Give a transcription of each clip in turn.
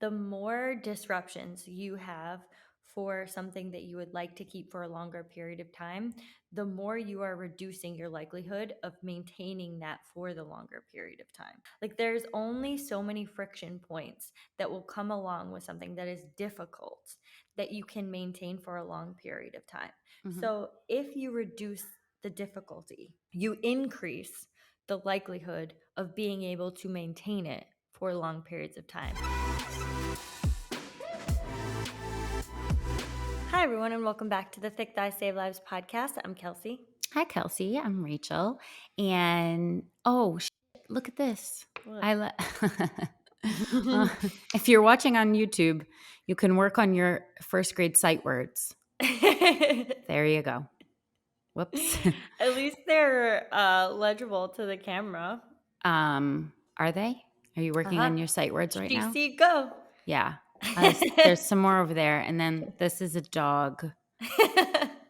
the more disruptions you have for something that you would like to keep for a longer period of time, the more you are reducing your likelihood of maintaining that for the longer period of time. Like there's only so many friction points that will come along with something that is difficult that you can maintain for a long period of time. So if you reduce the difficulty, you increase the likelihood of being able to maintain it for long periods of time. Hi, everyone, and welcome back to the Thick Thighs Save Lives podcast. I'm Kelsey. Hi, Kelsey. I'm Rachel. And look at this. What? If you're watching on YouTube, you can work on your first grade sight words. There you go. Whoops. At least they're legible to the camera. Are they? Are you working on your sight words right now? GC, go. Yeah. There's some more over there. And then this is a dog.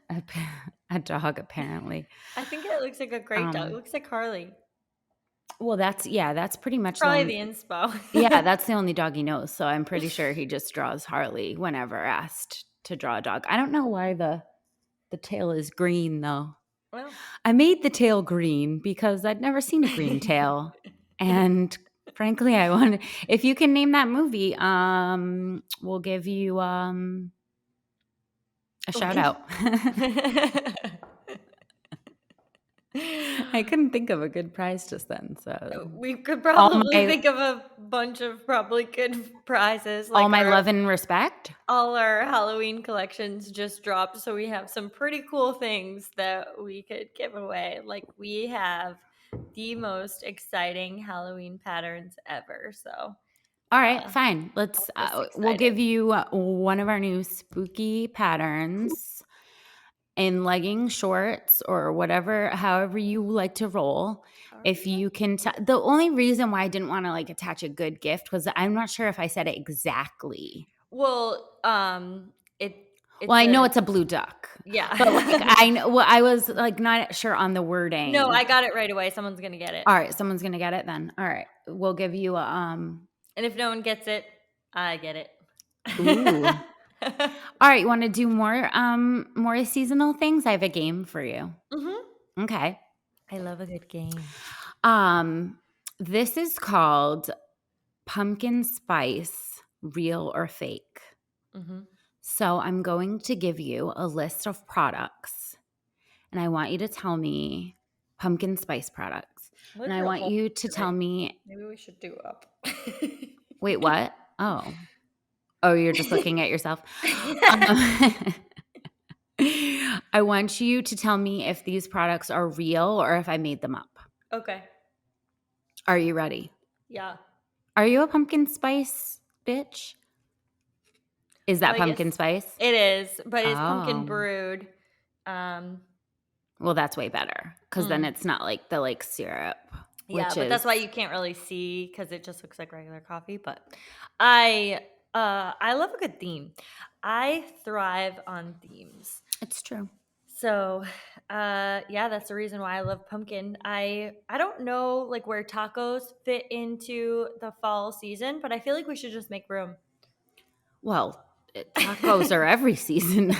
A dog, apparently. I think it looks like a great dog. It looks like Harley. Well, that's pretty much Probably the inspo. Yeah, that's the only dog he knows. So I'm pretty sure he just draws Harley whenever asked to draw a dog. I don't know why the tail is green though. Well, I made the tail green because I'd never seen a green tail. And frankly, I wanted, if you can name that movie, we'll give you a shout out. I couldn't think of a good prize just then. So we could probably think of a bunch of probably good prizes. Like all my love and respect. All our Halloween collections just dropped, so we have some pretty cool things that we could give away. Like we have the most exciting Halloween patterns ever. So all right, fine. Let's we'll give you one of our new spooky patterns in leggings, shorts, or whatever, however you like to roll. If you can, the only reason why I didn't want to like attach a good gift was I'm not sure if I said it exactly. Well, I know it's a blue duck. Yeah, but like I know. Well, I was like not sure on the wording. No, I got it right away. Someone's gonna get it. All right, someone's gonna get it then. All right, we'll give you And if no one gets it, I get it. Ooh. All right, you want to do more seasonal things? I have a game for you. Mm-hmm. Okay. I love a good game. This is called pumpkin spice, real or fake. Mm-hmm. So I'm going to give you a list of products, and I want you to tell me pumpkin spice products. And I want you to tell me. Maybe we should do up. Wait, what? Oh, you're just looking at yourself. I want you to tell me if these products are real or if I made them up. Okay. Are you ready? Yeah. Are you a pumpkin spice bitch? Is that pumpkin spice? It is, but it's pumpkin brewed. Well, that's way better because then it's not like the like syrup. Yeah, but that's why you can't really see because it just looks like regular coffee. But I love a good theme. I thrive on themes. It's true. So, yeah, that's the reason why I love pumpkin. I don't know like where tacos fit into the fall season, but I feel like we should just make room. Well, tacos are every season.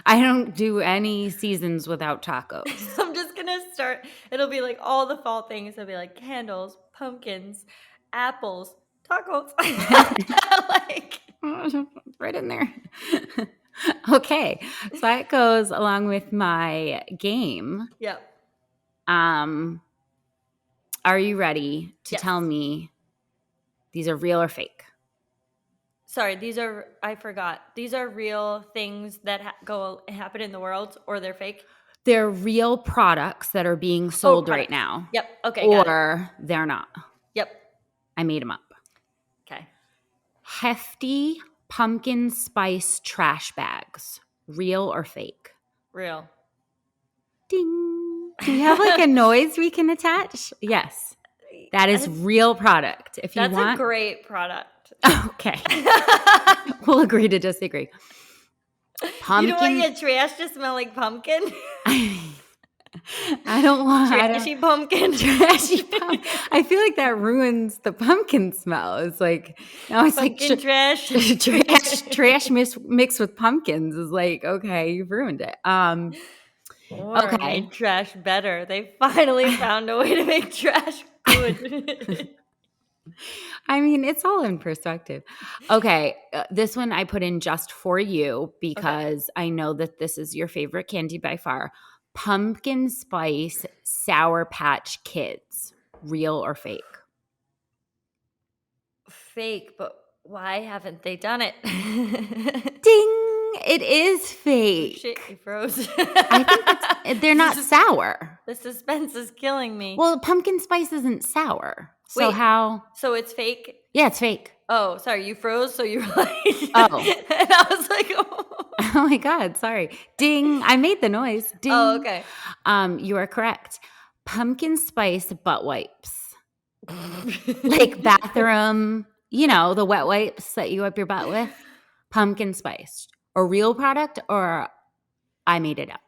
I don't do any seasons without tacos. I'm just gonna start. It'll be like all the fall things. It'll be like candles, pumpkins, apples, tacos. Like right in there. Okay, so that goes along with my game. Yep. Are you ready to tell me these are real or fake? Sorry, I forgot. These are real things that happen in the world, or they're fake? They're real products that are being sold right now. Yep. Okay. Or they're not. Yep. I made them up. Okay. Hefty pumpkin spice trash bags. Real or fake? Real. Ding. Do you have like a noise we can attach? Yes. That is real product. If you want. That's a great product. Okay. We'll agree to disagree. Pumpkin. You don't want your trash to smell like pumpkin? I don't want. Trashy pumpkin. Trashy pumpkin. I feel like that ruins the pumpkin smell. It's like now it's like Pumpkin trash. trash mixed with pumpkins is like, okay, you've ruined it. Or Okay. made trash better. They finally found a way to make trash good. I mean, it's all in perspective. Okay, this one I put in just for you Okay. because I know that this is your favorite candy by far. Pumpkin spice Sour Patch Kids, real or fake? Fake, but why haven't they done it? Ding! It is Oh fake. shit, you froze. I think they're not sour. The suspense is killing me. Well, pumpkin spice isn't sour. So Wait. how? So it's fake? Yeah, it's fake. Oh, sorry, you froze, so you were like Oh. and I was like, oh. Oh my God, sorry. Ding. I made the noise. Ding. Oh, okay. You are correct. Pumpkin spice butt wipes. Like bathroom, the wet wipes that you wipe your butt with. Pumpkin spice. A real product or I made it up?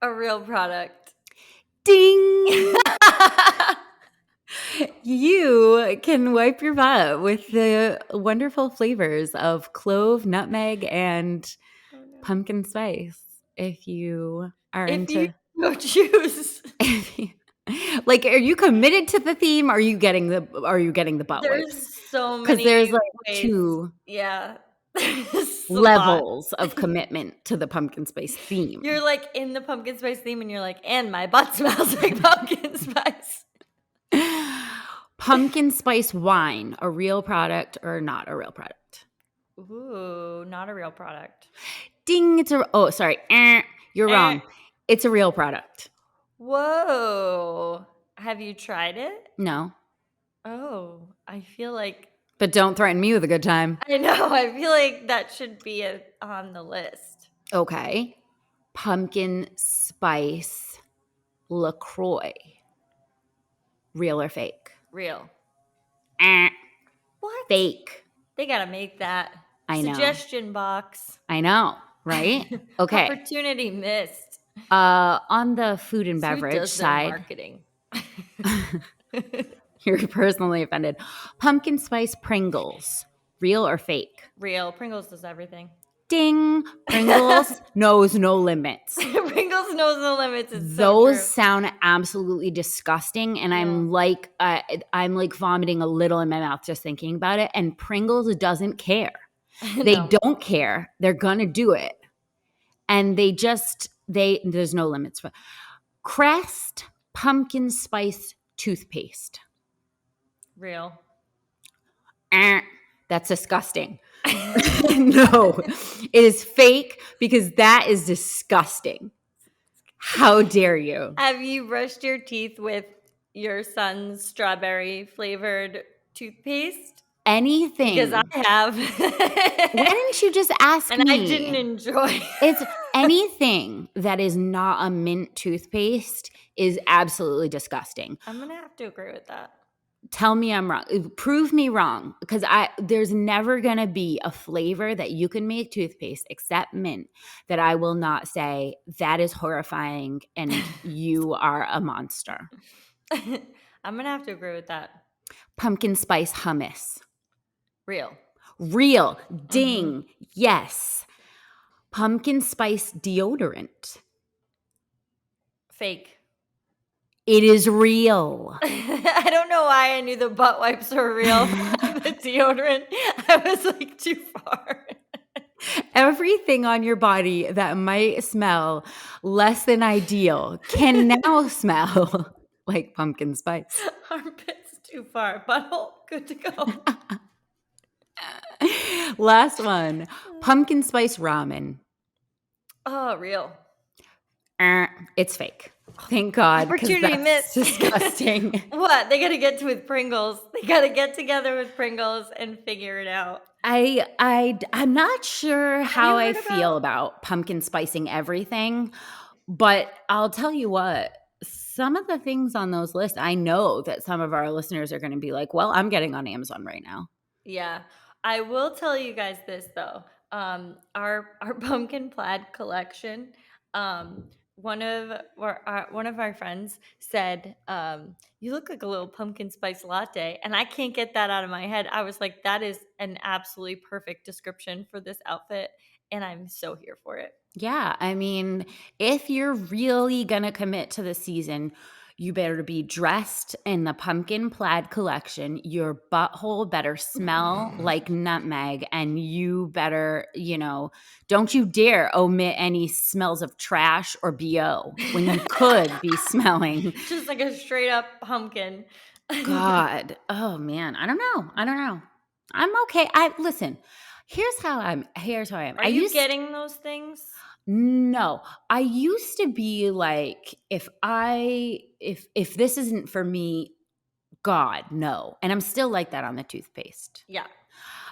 A real product. Ding. You can wipe your butt with the wonderful flavors of clove, nutmeg, and pumpkin spice. If you are If you into, no choose. like, are you committed to the theme? Or are you getting the butt wipes? There's so Because many there's like ways. two Yeah. There's a lot. levels of commitment to the pumpkin spice theme. You're like in the pumpkin spice theme and you're like, and my butt smells like pumpkin spice. Pumpkin spice wine, a real product or not a real product? Ooh, not a real product. Ding, sorry. You're wrong. It's a real product. Whoa. Have you tried it? No. Oh, I feel like. But don't threaten me with a good time. I know. I feel like that should be on the list. Okay. Pumpkin spice LaCroix. Real or fake? Real. What? Fake. They got to make that. I know. Suggestion box. I know, right? Okay. Opportunity missed. On the food and beverage side. Marketing. You're personally offended. Pumpkin spice Pringles. Real or fake? Real. Pringles does everything. Ding. Pringles knows no limits. Pringles knows no limits. It's Those so sound absolutely disgusting, and I'm like vomiting a little in my mouth just thinking about it. And Pringles doesn't care. They don't care. They're gonna do it, and there's no limits for Crest pumpkin spice toothpaste. Real. That's disgusting. No, it is fake because that is disgusting. How dare you? Have you brushed your teeth with your son's strawberry flavored toothpaste? Anything. Because I have. Why didn't you just ask me? And I didn't enjoy it. It's anything that is not a mint toothpaste is absolutely disgusting. I'm going to have to agree with that. Tell me I'm wrong. Prove me wrong, because there's never going to be a flavor that you can make toothpaste except mint that I will not say that is horrifying and you are a monster. I'm going to have to agree with that. Pumpkin spice hummus. Real. Ding. Mm-hmm. Yes. Pumpkin spice deodorant. Fake. It is real. I don't know why I knew the butt wipes were real. The deodorant, I was like too far. Everything on your body that might smell less than ideal can now smell like pumpkin spice. Armpits too far. Butthole, good to go. Last one. Pumpkin spice ramen. Oh, real. It's fake. Thank God. Opportunity missed. Disgusting. What? They got to get to with Pringles. They got to get together with Pringles and figure it out. I'm not sure how I feel about pumpkin spicing everything, but I'll tell you what. Some of the things on those lists, I know that some of our listeners are going to be like, well, I'm getting on Amazon right now. Yeah. I will tell you guys this, though. Our pumpkin plaid collection, one of our friends said, "You look like a little pumpkin spice latte," and I can't get that out of my head. I was like, "That is an absolutely perfect description for this outfit," and I'm so here for it. Yeah, I mean, if you're really gonna commit to the season, you better be dressed in the pumpkin plaid collection. Your butthole better smell like nutmeg, and you better, don't you dare omit any smells of trash or BO when you could be smelling. Just like a straight up pumpkin. God, oh man, I don't know. I don't know. I'm okay. I listen. Here's how I am. Are you getting those things? No, I used to be like, if this isn't for me, God, no. And I'm still like that on the toothpaste. Yeah.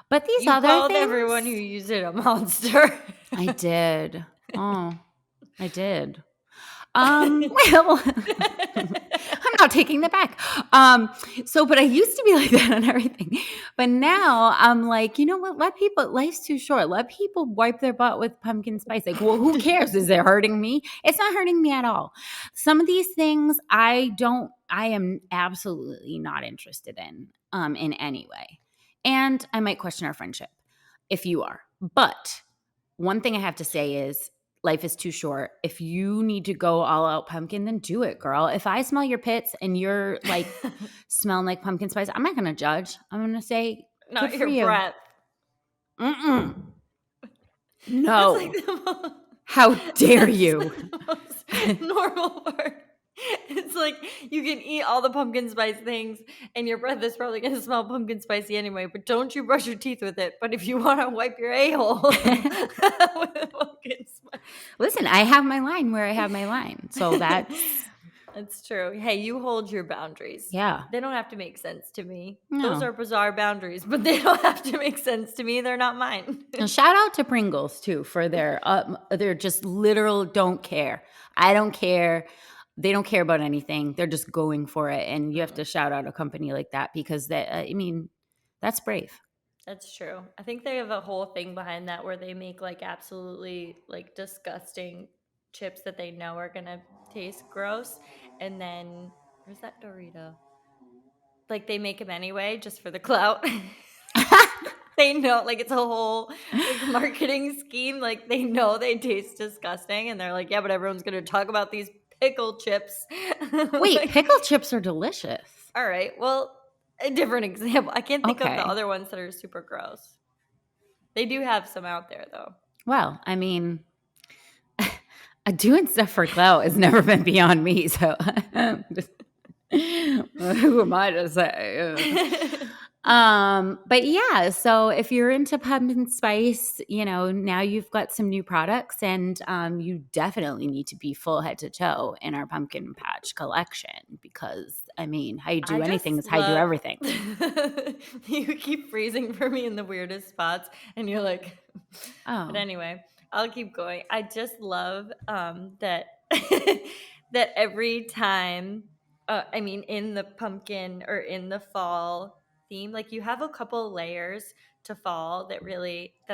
But these You other called everyone who things, used it a monster. I did. Oh, I did. Well, I'm not taking that back. But I used to be like that on everything. But now I'm like, you know what? Life's too short. Let people wipe their butt with pumpkin spice. Like, well, who cares? Is it hurting me? It's not hurting me at all. Some of these things I am absolutely not interested in any way. And I might question our friendship if you are. But one thing I have to say is life is too short. If you need to go all out pumpkin, then do it, girl. If I smell your pits and you're like smelling like pumpkin spice, I'm not going to judge. I'm going to say, good Not for your you. breath. Mm-mm. That's like No. the most, How dare that's you? like the most normal part. It's like you can eat all the pumpkin spice things and your breath is probably going to smell pumpkin spicy anyway, but don't you brush your teeth with it. But if you want to wipe your a-hole with pumpkin spice. Listen, I have my line where I have my line. So that's true. Hey, you hold your boundaries. yeah. They don't have to make sense to me. Those No. are bizarre boundaries, but they don't have to make sense to me. They're not mine. And shout out to Pringles too for their just literal don't care. I don't care. They don't care about anything. They're just going for it, and you have to shout out a company like that because that's brave. That's true. I think they have a whole thing behind that where they make like absolutely like disgusting chips that they know are gonna taste gross, and then where's that Dorito? Like they make them anyway just for the clout. They know like it's a whole like marketing scheme. Like they know they taste disgusting, and they're like, yeah, but everyone's gonna talk about these pickle chips. Wait, Like, pickle chips are delicious. all right, well, a different example. I can't think of the Okay. other ones that are super gross. They do have some out there though. Well, I mean, doing stuff for clout has never been beyond me. So, who am I to say? But yeah, so if you're into pumpkin spice, now you've got some new products, and you definitely need to be full head to toe in our pumpkin patch collection because I mean, how you I do anything just is how you do love everything. you keep freezing for me in the weirdest spots, and you're like, but Oh, anyway, I'll keep going. I just love that that every time, I mean, in the pumpkin or in the fall theme, like you have a couple layers to fall that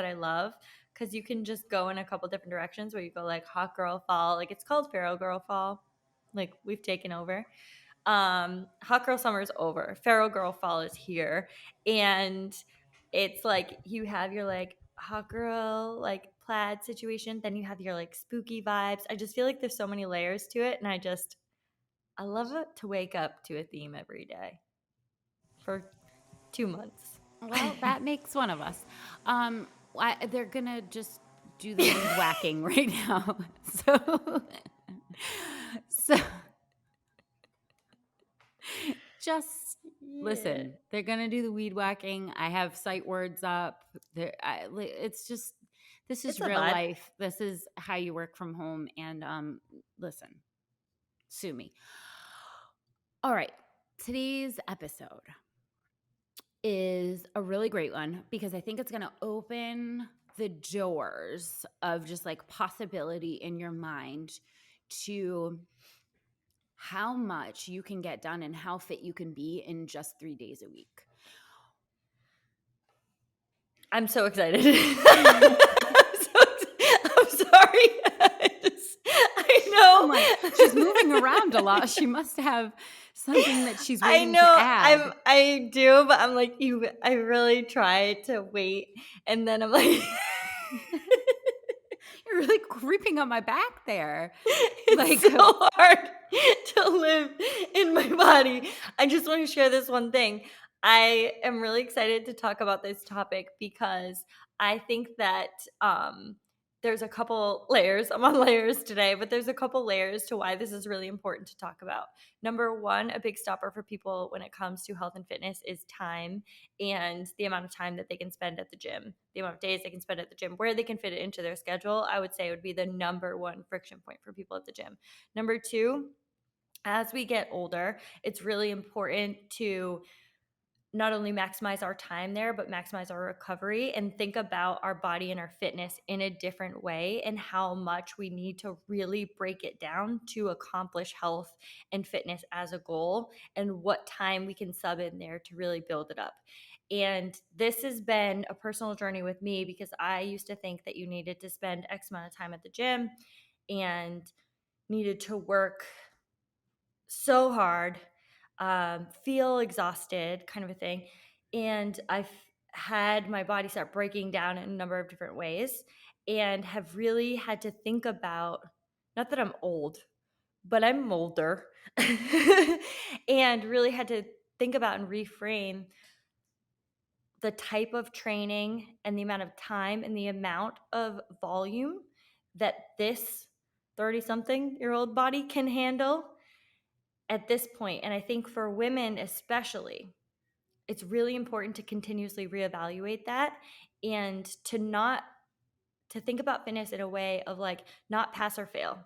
I love because you can just go in a couple different directions where you go like hot girl fall, like it's called feral girl fall, like we've taken over. Hot girl summer is over, feral girl fall is here, and it's like you have your like hot girl like plaid situation, then you have your like spooky vibes. I just feel like there's so many layers to it, and I love it to wake up to a theme every day for 2 months. well, that makes one of us. They're gonna just do the weed whacking right now. So, so just Yeah. listen. They're gonna do the weed whacking. I have sight words up. It's just this is It's a real vibe. life. This is how you work from home. And listen, sue me. All right, today's episode is a really great one because I think it's going to open the doors of just like possibility in your mind to how much you can get done and how fit you can be in just 3 days a week. I'm so excited. I'm sorry. I I'm like, she's moving around a lot. She must have something that she's I waiting to know add. I do, but I'm like, I really try to wait, and then I'm like You're really creeping on my back there. it's Like, so hard to live in my body. I just want to share this one thing. I am really excited to talk about this topic because I think that there's a couple layers. I'm on layers today, but there's a couple layers to why this is really important to talk about. Number one, a big stopper for people when it comes to health and fitness is time and the amount of time that they can spend at the gym, the amount of days they can spend at the gym, where they can fit it into their schedule. I would say would be the number one friction point for people at the gym. Number two, as we get older, it's really important to not only maximize our time there, but maximize our recovery and think about our body and our fitness in a different way and how much we need to really break it down to accomplish health and fitness as a goal and what time we can sub in there to really build it up. And this has been a personal journey with me because I used to think that you needed to spend X amount of time at the gym and needed to work so hard, feel exhausted, kind of a thing. And I've had my body start breaking down in a number of different ways and have really had to think about, not that I'm old, but I'm older, and really had to think about and reframe the type of training and the amount of time and the amount of volume that this 30 something year old body can handle at this point. And I think for women especially, it's really important to continuously reevaluate that and to think about fitness in a way of like not pass or fail.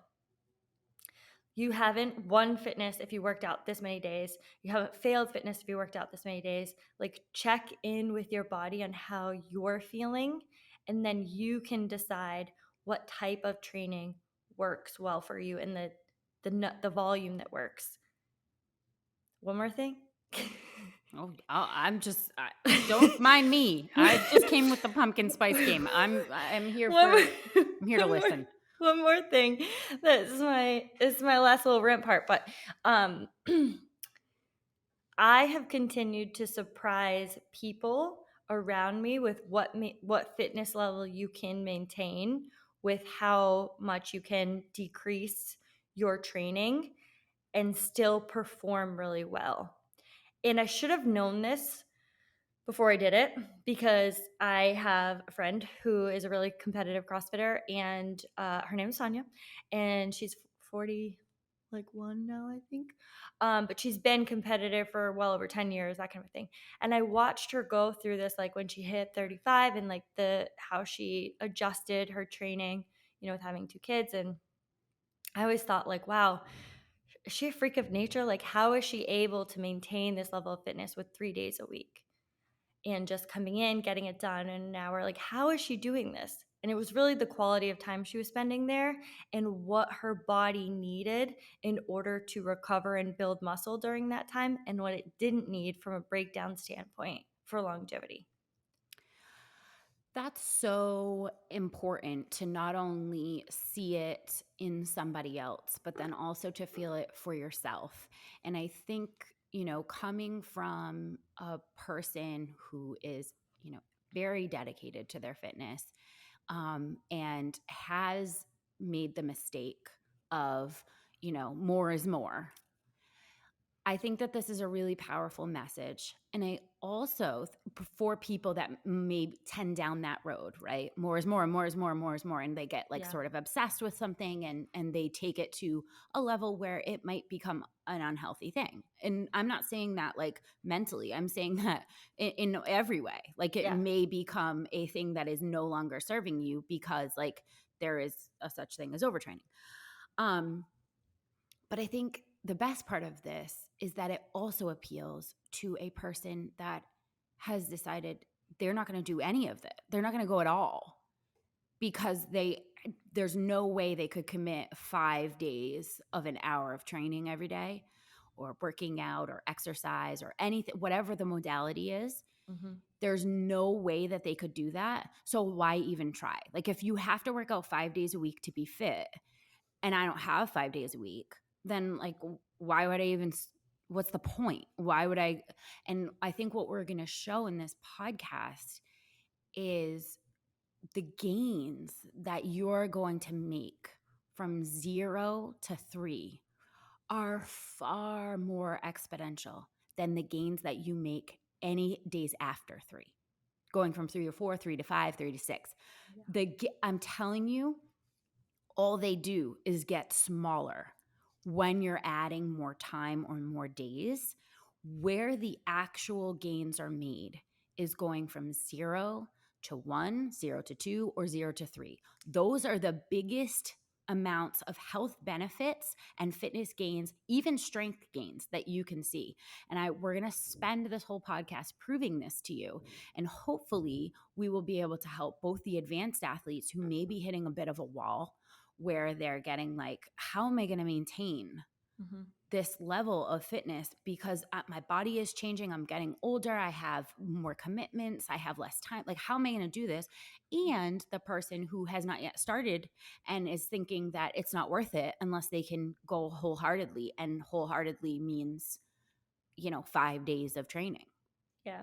You haven't won fitness if you worked out this many days. You haven't failed fitness if you worked out this many days. Like check in with your body on how you're feeling, and then you can decide what type of training works well for you and the volume that works. One more thing. oh, don't mind me. I just came with the pumpkin spice game. one more, I'm here to one more, listen. one more thing. This is my last little rant part, but um, I have continued to surprise people around me with what fitness level you can maintain, with how much you can decrease your training and still perform really well. And I should have known this before I did it because I have a friend who is a really competitive CrossFitter, and her name is Sonia, and she's 40, like one now, I think. But she's been competitive for well over 10 years, that kind of thing. And I watched her go through this, like when she hit 35, and like how she adjusted her training, with having two kids. And I always thought, like, wow, is she a freak of nature? Like, how is she able to maintain this level of fitness with 3 days a week? And just coming in, getting it done in an hour. Like, how is she doing this? And it was really the quality of time she was spending there and what her body needed in order to recover and build muscle during that time, and what it didn't need from a breakdown standpoint for longevity. That's so important to not only see it in somebody else, but then also to feel it for yourself. And I think, coming from a person who is, very dedicated to their fitness, and has made the mistake of, more is more. I think that this is a really powerful message. And I also, for people that may tend down that road, right? More is more, and more is more, and more is more. And they get like Yeah. sort of obsessed with something, and they take it to a level where it might become an unhealthy thing. And I'm not saying that like mentally, I'm saying that in every way. Like it Yeah. may become a thing that is no longer serving you because like there is a such thing as overtraining. But I think the best part of this is that it also appeals to a person that has decided they're not going to do any of it. They're not going to go at all because there's no way they could commit 5 days of an hour of training every day or working out or exercise or anything, whatever the modality is. Mm-hmm. There's no way that they could do that. So why even try? Like if you have to work out 5 days a week to be fit, and I don't have 5 days a week, then like why would I even what's the point? Why would I? And I think what we're going to show in this podcast is the gains that you're going to make from 0 to 3 are far more exponential than the gains that you make any days after 3. Going from 3 to 4, 3 to 5, 3 to 6. Yeah. I'm telling you, all they do is get smaller when you're adding more time or more days. Where the actual gains are made is going from 0 to 1, 0 to 2, or 0 to 3. Those are the biggest amounts of health benefits and fitness gains, even strength gains that you can see. And we're going to spend this whole podcast proving this to you. And hopefully we will be able to help both the advanced athletes who may be hitting a bit of a wall where they're getting like, how am I going to maintain this level of fitness because my body is changing. I'm getting older. I have more commitments. I have less time. Like, how am I going to do this? And the person who has not yet started and is thinking that it's not worth it unless they can go wholeheartedly. And wholeheartedly means, 5 days of training. Yeah.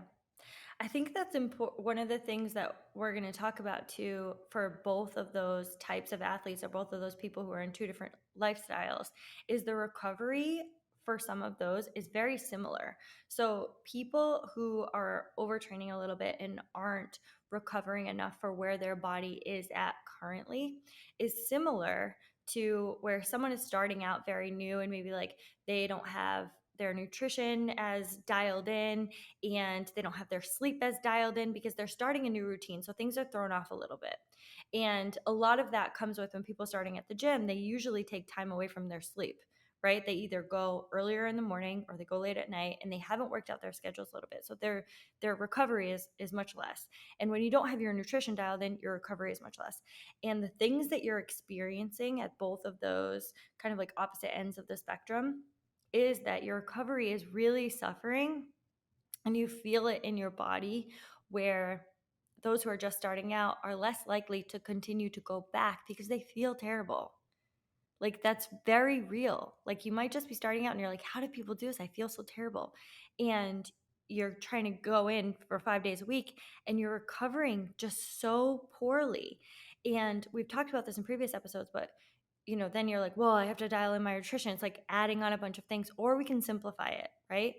I think that's important. One of the things that we're going to talk about too for both of those types of athletes or both of those people who are in two different lifestyles is the recovery for some of those is very similar. So people who are overtraining a little bit and aren't recovering enough for where their body is at currently is similar to where someone is starting out very new and maybe like they don't have their nutrition as dialed in and they don't have their sleep as dialed in because they're starting a new routine. So things are thrown off a little bit. And a lot of that comes with when people starting at the gym, they usually take time away from their sleep, right? They either go earlier in the morning or they go late at night and they haven't worked out their schedules a little bit. So their recovery is much less. And when you don't have your nutrition dialed in, your recovery is much less. And the things that you're experiencing at both of those kind of like opposite ends of the spectrum is that your recovery is really suffering and you feel it in your body where those who are just starting out are less likely to continue to go back because they feel terrible. Like that's very real. Like you might just be starting out and you're like, how do people do this? I feel so terrible. And you're trying to go in for 5 days a week and you're recovering just so poorly. And we've talked about this in previous episodes, but then you're like, well, I have to dial in my nutrition. It's like adding on a bunch of things, or we can simplify it, right?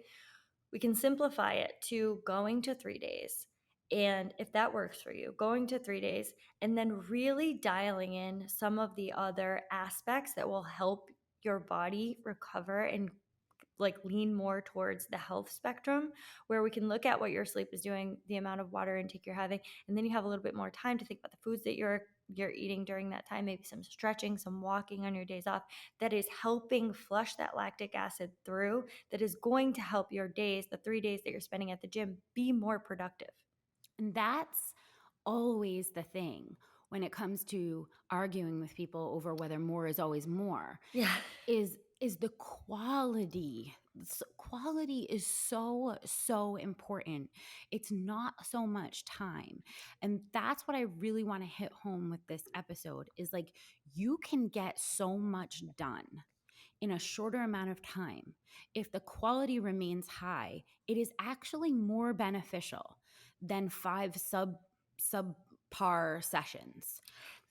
We can simplify it to going to 3 days. And if that works for you, going to 3 days and then really dialing in some of the other aspects that will help your body recover and like lean more towards the health spectrum, where we can look at what your sleep is doing, the amount of water intake you're having, and then you have a little bit more time to think about the foods that you're eating during that time, maybe some stretching, some walking on your days off that is helping flush that lactic acid through, that is going to help your days, the 3 days that you're spending at the gym, be more productive. And that's always the thing when it comes to arguing with people over whether more is always more. Yeah. Is the quality. Quality is so important. It's not so much time. And that's what I really want to hit home with this episode is like you can get so much done in a shorter amount of time. If the quality remains high, it is actually more beneficial than 5 subpar sessions.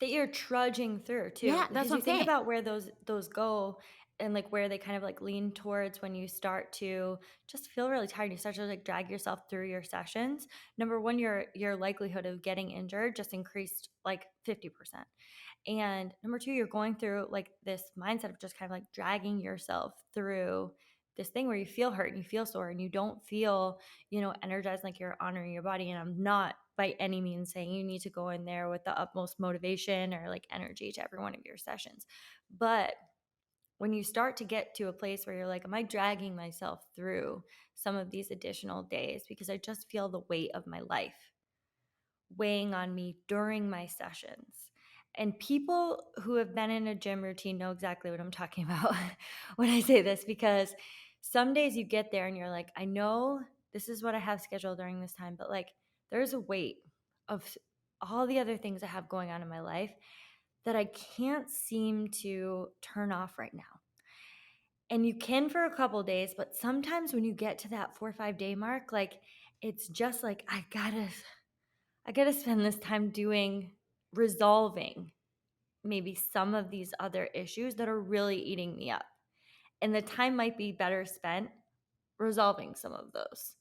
That you're trudging through too, Yeah, that's because what you I'm think saying. about where those go and like where they kind of like lean towards when you start to just feel really tired. You start to like drag yourself through your sessions. Number one, your likelihood of getting injured just increased like 50%. And number two, you're going through like this mindset of just kind of like dragging yourself through this thing where you feel hurt and you feel sore and you don't feel, energized, like you're honoring your body. And I'm not by any means saying you need to go in there with the utmost motivation or like energy to every one of your sessions. But when you start to get to a place where you're like, am I dragging myself through some of these additional days because I just feel the weight of my life weighing on me during my sessions? And people who have been in a gym routine know exactly what I'm talking about when I say this, because some days you get there and you're like, I know this is what I have scheduled during this time, but like there's a weight of all the other things I have going on in my life that I can't seem to turn off right now. And you can for a couple days, but sometimes when you get to that 4 or 5 day mark, like it's just like I gotta spend this time doing resolving maybe some of these other issues that are really eating me up. And the time might be better spent resolving some of those,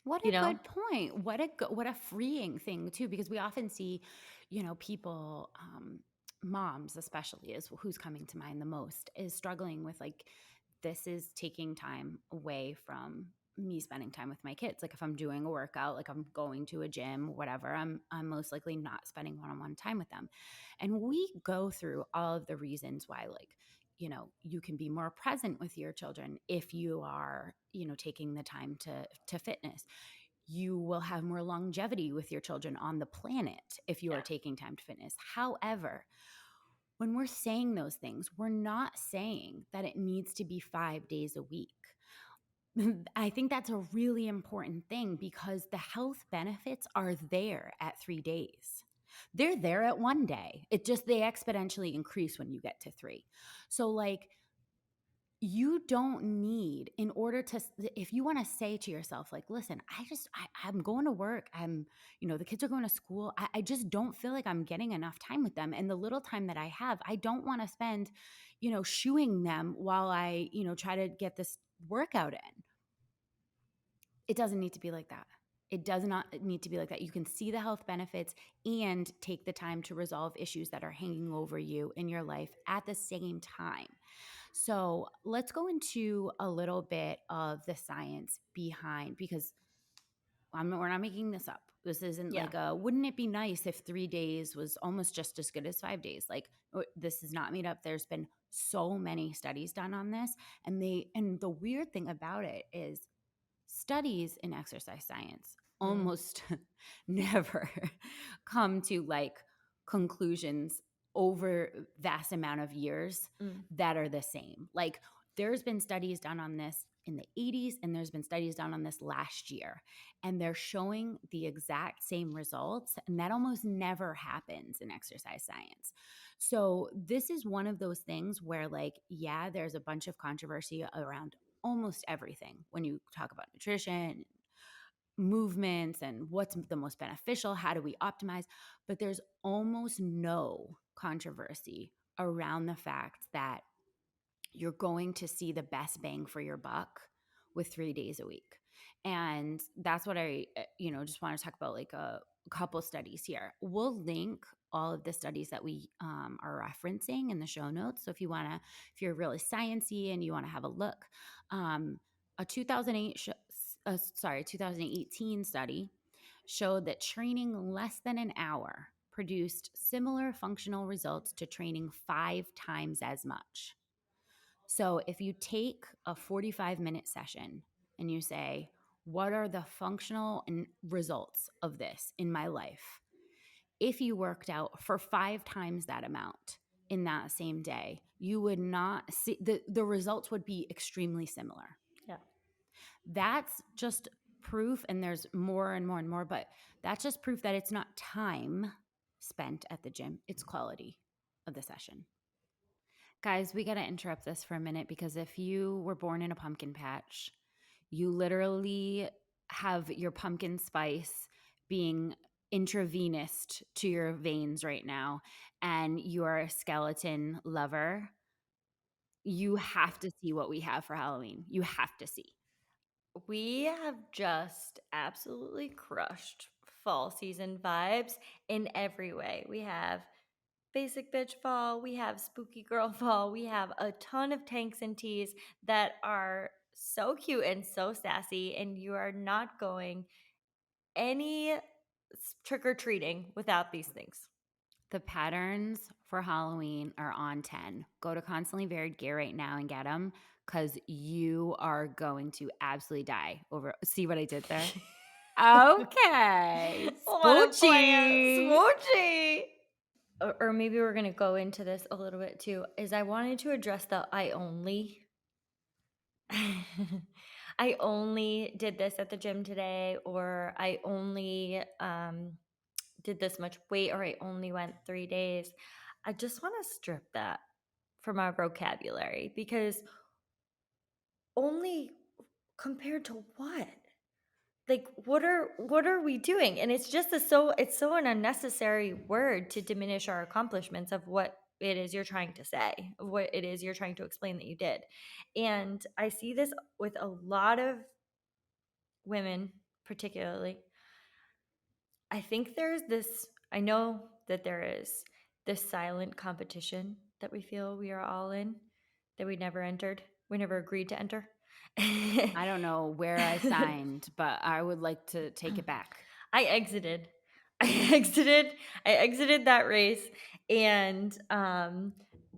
What you a know? good point. What a freeing thing too, because we often see, people, moms especially is who's coming to mind the most, is struggling with like, this is taking time away from me spending time with my kids. Like if I'm doing a workout, like I'm going to a gym, whatever, I'm most likely not spending one-on-one time with them. And we go through all of the reasons why, like, you can be more present with your children if you are, taking the time to fitness. You will have more longevity with your children on the planet if you are Yeah. taking time to fitness. However, when we're saying those things, we're not saying that it needs to be 5 days a week. I think that's a really important thing because the health benefits are there at 3 days. They're there at 1 day. They exponentially increase when you get to three. So, like, you don't need, in order to, if you want to say to yourself, like, listen, I'm going to work, the kids are going to school, I just don't feel like I'm getting enough time with them, and the little time that I have, I don't want to spend, shooing them while I, try to get this workout in. It doesn't need to be like that. It does not need to be like that. You can see the health benefits and take the time to resolve issues that are hanging over you in your life at the same time. So let's go into a little bit of the science behind, because we're not making this up. This isn't Yeah. like wouldn't it be nice if 3 days was almost just as good as 5 days? Like, this is not made up. There's been so many studies done on this. And the weird thing about it is, studies in exercise science Mm, almost never come to like conclusions over vast amount of years mm, that are the same. Like, there's been studies done on this in the 80s and there's been studies done on this last year, and they're showing the exact same results, and that almost never happens in exercise science. So this is one of those things where, like, yeah, there's a bunch of controversy around almost everything when you talk about nutrition, movements, and what's the most beneficial, how do we optimize, but there's almost no controversy around the fact that you're going to see the best bang for your buck with 3 days a week. And that's what I, just want to talk about, like a couple studies here. We'll link all of the studies that we are referencing in the show notes. So if you're really sciencey and you want to have a look, a 2018 study showed that training less than an hour produced similar functional results to training 5 times as much. So if you take a 45-minute session and you say, what are the functional results of this in my life? If you worked out for 5 times that amount in that same day, you would not see the results would be extremely similar. yeah. That's just proof, and there's more and more and more, but that's just proof that it's not time spent at the gym, it's quality of the session. Guys, we got to interrupt this for a minute, because if you were born in a pumpkin patch, you literally have your pumpkin spice being intravenous to your veins right now, and you're a skeleton lover. You have to see what we have for Halloween. You have to see. We have just absolutely crushed fall season vibes in every way. We have basic bitch fall, we have spooky girl fall, we have a ton of tanks and tees that are so cute and so sassy, and you are not going any trick or treating without these things. The patterns for Halloween are on 10. Go to Constantly Varied Gear right now and get them, because you are going to absolutely die over. See what I did there? Okay. What a plan, Spoochie. smoochie. Or maybe we're gonna go into this a little bit too. Is I wanted to address the I only. I only did this at the gym today, or I only did this much weight, or I only went 3 days. I just want to strip that from our vocabulary because only compared to what? Like what are we doing? And it's just it's so an unnecessary word to diminish our accomplishments of what it is you're trying to say, of what it is you're trying to explain that you did. And I see this with a lot of women, particularly. I think there's this, I know that there is this silent competition that we feel we are all in, that we never entered, we never agreed to enter. I don't know where I signed, but I would like to take it back. I exited. I exited that race, and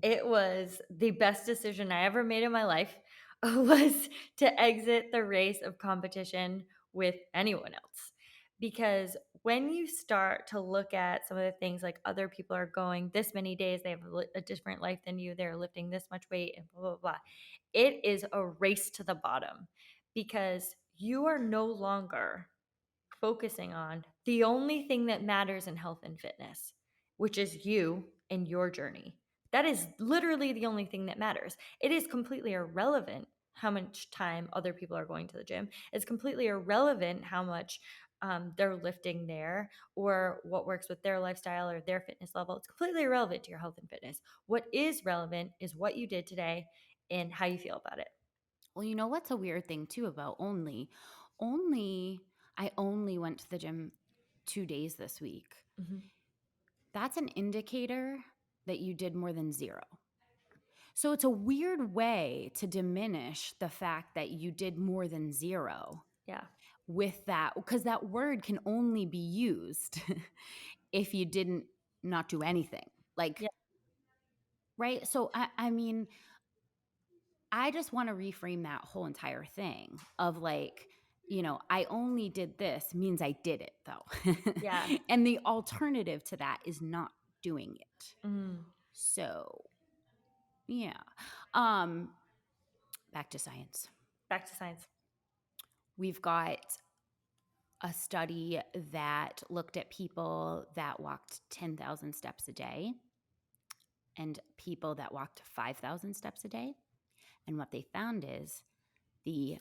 it was the best decision I ever made in my life was to exit the race of competition with anyone else. Because when you start to look at some of the things like other people are going this many days, they have a different life than you, they're lifting this much weight and blah blah blah. It is a race to the bottom because you are no longer focusing on the only thing that matters in health and fitness, which is you and your journey. That is literally the only thing that matters. It is completely irrelevant how much time other people are going to the gym. It's completely irrelevant how much they're lifting there or what works with their lifestyle or their fitness level. It's completely irrelevant to your health and fitness. What is relevant is what you did today and how you feel about it. Well, you know what's a weird thing too about only? Only I only went to the gym 2 days this week. Mm-hmm. That's an indicator that you did more than 0. So it's a weird way to diminish the fact that you did more than 0 Yeah. with that, because that word can only be used if you didn't not do anything. Like, Yeah. right? So I mean, I just want to reframe that whole entire thing of like, I only did this means I did it though. Yeah. And the alternative to that is not doing it. Mm. So, yeah. Um Back to science. Back to science. We've got a study that looked at people that walked 10,000 steps a day and people that walked 5,000 steps a day. And what they found is the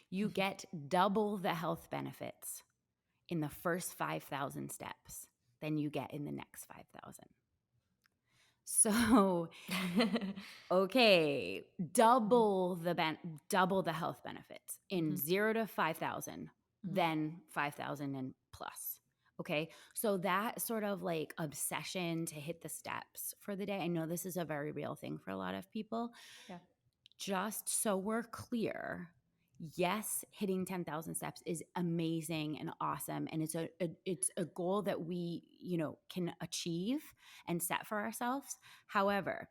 you get double the health benefits in the first 5,000 steps than you get in the next 5,000. So, okay, double the health benefits in Mhm. 0 to 5,000, Mhm. then 5,000 and plus. Okay, so that sort of like obsession to hit the steps for the day. I know this is a very real thing for a lot of people. Yeah. Just so we're clear, yes, hitting 10,000 steps is amazing and awesome, and it's a goal that we, can achieve and set for ourselves. However,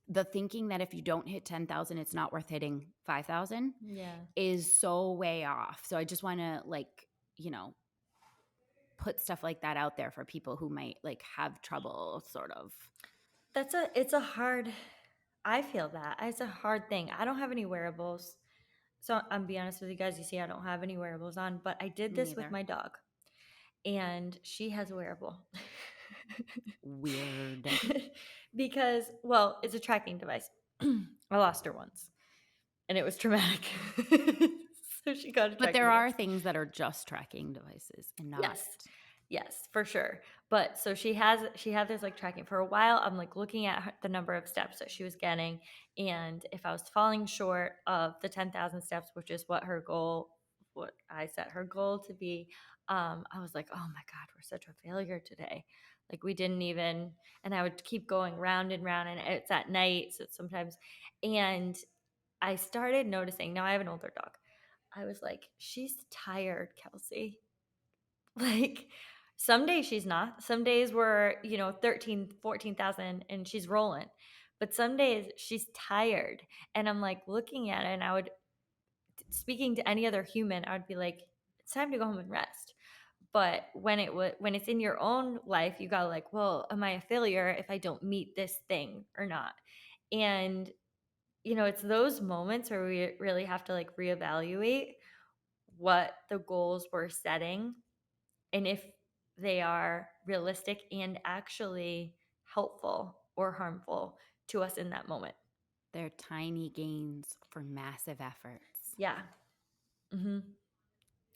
the thinking that if you don't hit 10,000 it's not worth hitting 5,000 Yeah. is so way off. So I just want to you know, put stuff like that out there for people who might like have trouble sort of. It's a hard, I feel that. It's a hard thing. I don't have any wearables. So I'm be honest with you guys, you see I don't have any wearables on, but I did Me this with neither. my dog and she has a wearable. Weird. Because, well, it's a tracking device. I lost her once and it was traumatic. So she got a But tracking there device. are things that are just tracking devices and not. Yes. Yes, for sure. But so she had this like tracking for a while. I'm like looking at the number of steps that she was getting, and if I was falling short of the 10,000 steps, which is what I set her goal to be, I was like, oh my God, we're such a failure today. Like we didn't even, and I would keep going round and round, and it's at night, so sometimes, and I started noticing. Now I have an older dog. I was like, she's tired, Kelsey. Like some days she's not. Some days we're, 13, 14,000, and she's rolling. But some days she's tired. And I'm like looking at it and speaking to any other human, I would be like, it's time to go home and rest. But when it's in your own life, you got to like, well, am I a failure if I don't meet this thing or not? And, it's those moments where we really have to like reevaluate what the goals we're setting and if they are realistic and actually helpful or harmful to us in that moment. They're tiny gains for massive efforts. Yeah. Hmm.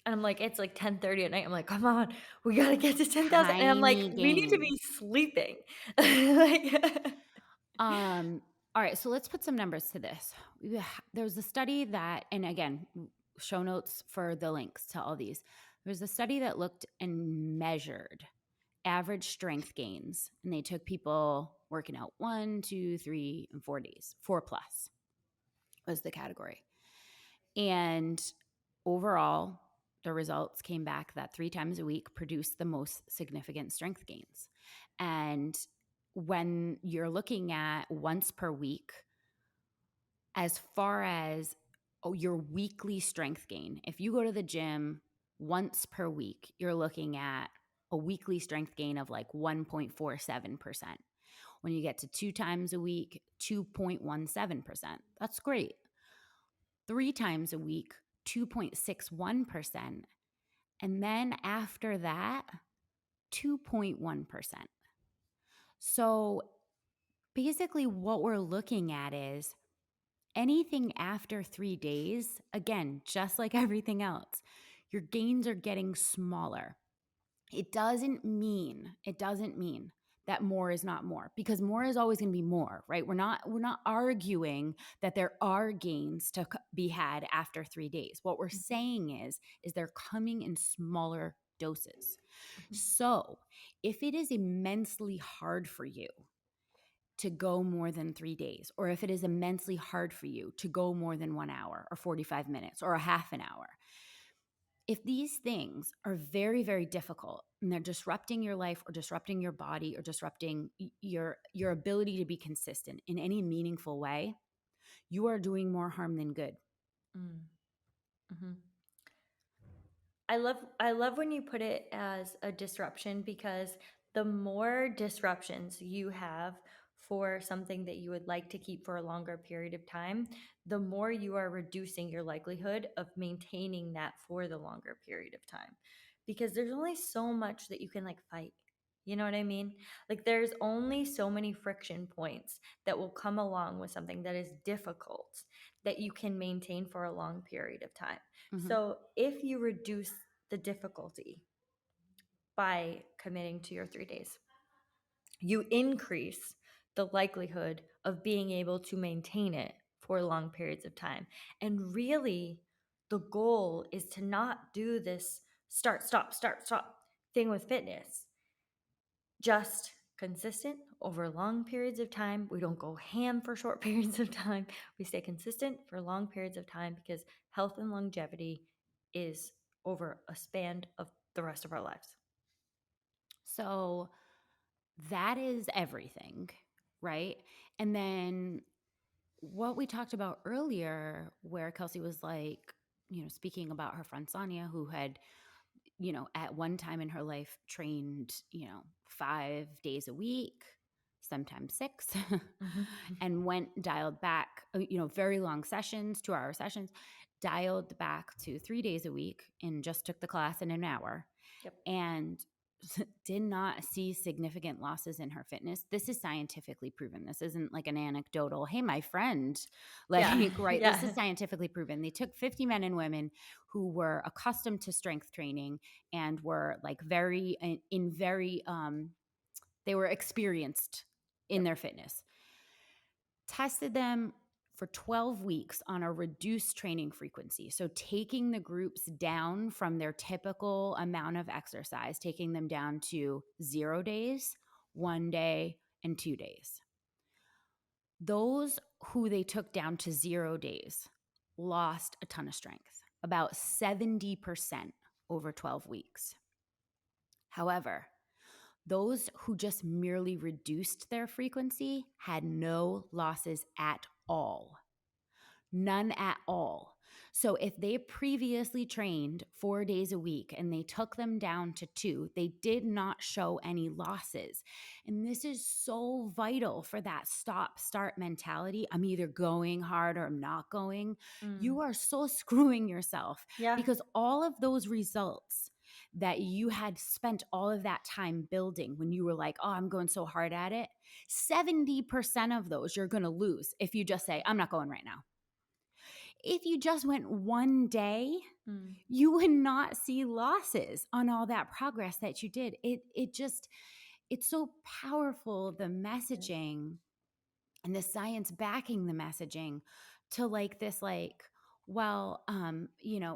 And I'm like, it's like 10:30 at night. I'm like, come on, we gotta get to 10,000. And I'm like, Tiny we need to gains. be sleeping. Like, Um, all right, so let's put some numbers to this. There was a study that, and again, show notes for the links to all these. There's a study that looked and measured average strength gains, and they took people working out 1, 2, 3, and 4 days. 4 plus was the category. And overall, the results came back that 3 times a week produced the most significant strength gains. And when you're looking at once per week, as far as your weekly strength gain, if you go to the gym once per week, you're looking at a weekly strength gain of like 1.47%. When you get to 2 times a week, 2.17%. That's great. 3 times a week, 2.61%. And then after that, 2.1%. So basically, what we're looking at is anything after 3 days, again, just like everything else, your gains are getting smaller. It doesn't mean that more is not more, because more is always going to be more, right? We're not arguing that there are gains to be had after 3 days. What we're saying is they're coming in smaller doses. So, if it is immensely hard for you to go more than 3 days, or if it is immensely hard for you to go more than 1 hour or 45 minutes or a half an hour, if these things are very, very difficult and they're disrupting your life or disrupting your body or disrupting your ability to be consistent in any meaningful way, you are doing more harm than good. mm, mhm. I love when you put it as a disruption, because the more disruptions you have for something that you would like to keep for a longer period of time, the more you are reducing your likelihood of maintaining that for the longer period of time. Because there's only so much that you can like fight. You know what I mean? Like there's only so many friction points that will come along with something that is difficult that you can maintain for a long period of time. Mhm. So if you reduce the difficulty by committing to your 3 days, you increase the likelihood of being able to maintain it for long periods of time. And really, the goal is to not do this start, stop thing with fitness. Just consistent over long periods of time. We don't go ham for short periods of time. We stay consistent for long periods of time, because health and longevity is over a span of the rest of our lives. So that is everything, right? And then what we talked about earlier, where Kelsey was like, speaking about her friend Sonia, who had, at one time in her life trained, 5 days a week, sometimes 6, Mm-hmm. and dialed back, very long sessions, 2-hour sessions, dialed back to 3 days a week and just took the class in an hour. Yep. And did not see significant losses in her fitness. This is scientifically proven. This isn't like an anecdotal, hey, my friend, Yeah. like, right? This is Yeah. scientifically proven. They took 50 men and women who were accustomed to strength training and were like they were experienced in Yep. their fitness. Tested them for 12 weeks on a reduced training frequency. So, taking the groups down from their typical amount of exercise, taking them down to 0 days, 1 day, and 2 days. Those who they took down to 0 days lost a ton of strength, about 70% over 12 weeks. However, those who just merely reduced their frequency had no losses at all. None at all. So if they previously trained 4 days a week and they took them down to 2, they did not show any losses. And this is so vital for that stop start mentality. I'm either going hard or I'm not going. Mm. You are so screwing yourself, Yeah. because all of those results that you had spent all of that time building when you were like, oh, I'm going so hard at it, 70% of those you're going to lose if you just say, I'm not going right now. If you just went one day, Mm. you would not see losses on all that progress that you did. It's so powerful, the Yes. messaging and the science backing the messaging to like this, like, well,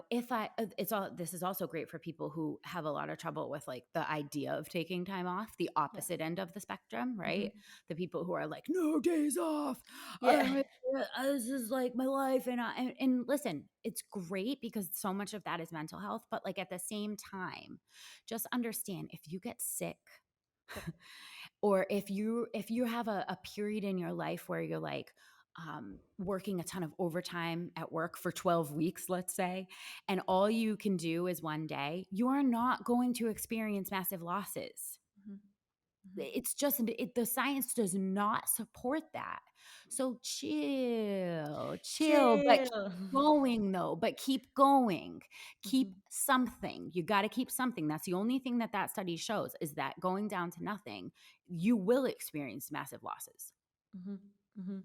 if I it's all this is also great for people who have a lot of trouble with like the idea of taking time off, the Yeah. opposite end of the spectrum, right? Mhm. The people who are like, no days off, Yeah. this is like my life, and listen, it's great because so much of that is mental health, but like at the same time, just understand if you get sick Yep. or if you have a period in your life where you're like working a ton of overtime at work for 12 weeks, let's say, and all you can do is one day, you are not going to experience massive losses. Mhm. Mhm. It's just the science does not support that. So chill, but keep Chill. going though, but keep going. Keep Mhm. something. You got to keep something. That's the only thing that study shows, is that going down to nothing, you will experience massive losses. Mhm. Mhm.